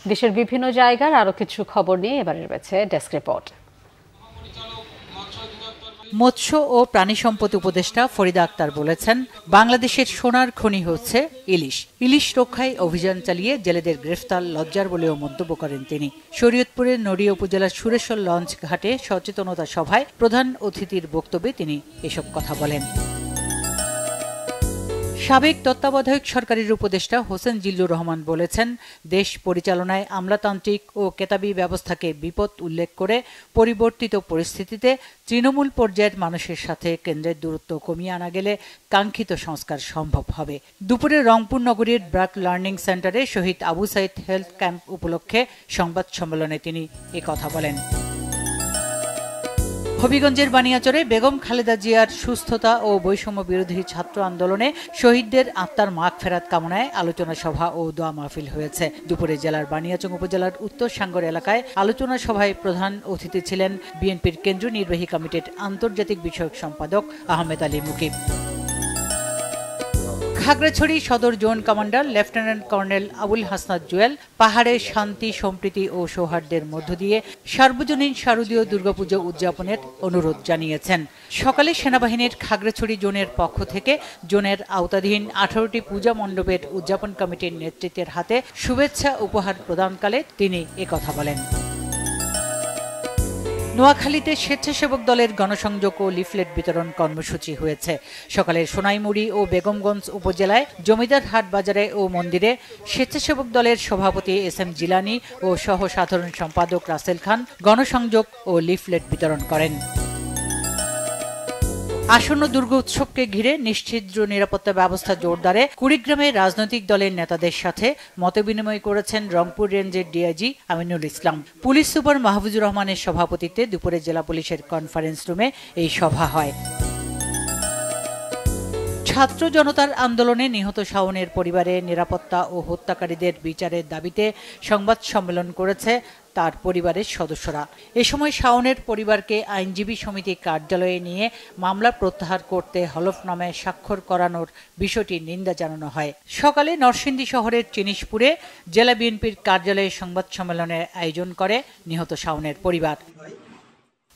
দেশের বিভিন্ন জায়গার আরো কিছু খবর নিয়ে এবারে রয়েছে ডেস্ক রিপোর্ট। মৎস্য ও প্রাণী সম্পদ উপদেষ্টা ফরিদা আক্তার বলেছেন, বাংলাদেশের সোনার খনি হচ্ছে ইলিশ। ইলিশ রক্ষায় অভিযান চালিয়ে জেলেদের গ্রেফতার লজ্জার বলেও মন্তব্য করেন তিনি। শরীয়তপুরের নড়িয়া উপজেলার সুরেশ্বর লঞ্চ ঘাটে সচেতনতা সভায় প্রধান অতিথির বক্তব্যে তিনি এসব কথা বলেন। সাবেক তত্ত্বাবধায়ক সরকারের উপদেষ্টা হোসেন জিল্লুর রহমান বলেছেন, দেশ পরিচালনায় আমলাতান্ত্রিক ও কেতাবি ব্যবস্থাকে বিপদ উল্লেখ করে পরিবর্তিত পরিস্থিতিতে তৃণমূল পর্যায়ের মানুষের সাথে কেন্দ্রের দূরত্ব কমিয়ে আনা গেলে কাঙ্ক্ষিত সংস্কার সম্ভব হবে। দুপুরে রংপুর নগরীর ব্র্যাক লার্নিং সেন্টারে শহীদ আবু সাইদ হেলথ ক্যাম্প উপলক্ষে সংবাদ সম্মেলনে তিনি একথা বলেন। হবিগঞ্জের বানিয়াচরে বেগম খালেদা জিয়ার সুস্থতা ও বৈষম্য বিরোধী ছাত্র আন্দোলনে শহীদদের আত্মার মাগফেরাত কামনায় আলোচনা সভা ও দোয়া মাহফিল হয়েছে। দুপুরে জেলার বানিয়াচং উপজেলার উত্তর সাঙ্গর এলাকায় আলোচনা সভায় প্রধান অতিথি ছিলেন বিএনপির কেন্দ্রীয় নির্বাহী কমিটির আন্তর্জাতিক বিষয়ক সম্পাদক আহমেদ আলী মুকিব। খাগড়াছড়ি সদর zone commander lieutenant colonel Abul Hasnat Jewel পাহাড়ে শান্তি, সম্প্রীতি ও সৌহার্দ্যের মধ্য দিয়ে সার্বজনীন শারদীয় দুর্গাপুজো উদযাপনের অনুরোধ জানিয়েছেন। সকালে সেনাবাহিনীর খাগড়াছড়ি জোনের পক্ষ থেকে জোনের আওতাধীন 18টি পূজা মণ্ডপের উদযাপন কমিটির নেতৃত্বের হাতে শুভেচ্ছা উপহার প্রদানকালে তিনি একথা বলেন। নোয়াখালীতে স্বেচ্ছাসেবক দলের গণসংযোগ ও লিফলেট বিতরণ কর্মসূচি হয়েছে। সকালে সোনাইমুড়ি ও বেগমগঞ্জ উপজেলায় জমিদার হাট বাজারে ও মন্দিরে স্বেচ্ছাসেবক দলের সভাপতি এস.এম. জিলানী ও সহ সাধারণ সম্পাদক রাসেল খান গণসংযোগ ও লিফলেট বিতরণ করেন। আসন্ন দুর্গোৎসবকে ঘিরে নিশ্ছিদ্র নিরাপত্তা ব্যবস্থা জোরদারে কুড়িগ্রামে রাজনৈতিক দলের নেতাদের সাথে মতবিনিময় করেছেন রংপুর রেঞ্জের DIG Aminul Islam. Police super Mahfuzur রহমানের সভাপতিত্বে দুপুরে জেলা পুলিশের কনফারেন্স রুমে এই সভা হয়। ছাত্র জনতার আন্দোলনে নিহত শাওনের পরিবারে নিরাপত্তা ও হত্যাকারীদের বিচারের দাবিতে সংবাদ সম্মেলন করেছে তার পরিবারের সদস্যরা। এ সময় শাওনের পরিবারকে আইনজীবী সমিতি কার্যালয়ে নিয়ে মামলা প্রত্যাহার করতে হলফনামায় স্বাক্ষর করানোর বিষয়টি নিন্দা জানানো হয়। সকালে নরসিংদী শহরের চিনিশপুরে জেলা বিএনপির কার্যালয়ে সংবাদ সম্মেলনের আয়োজন করে নিহত শাওনের পরিবার।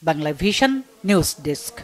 Bangla vision news desk.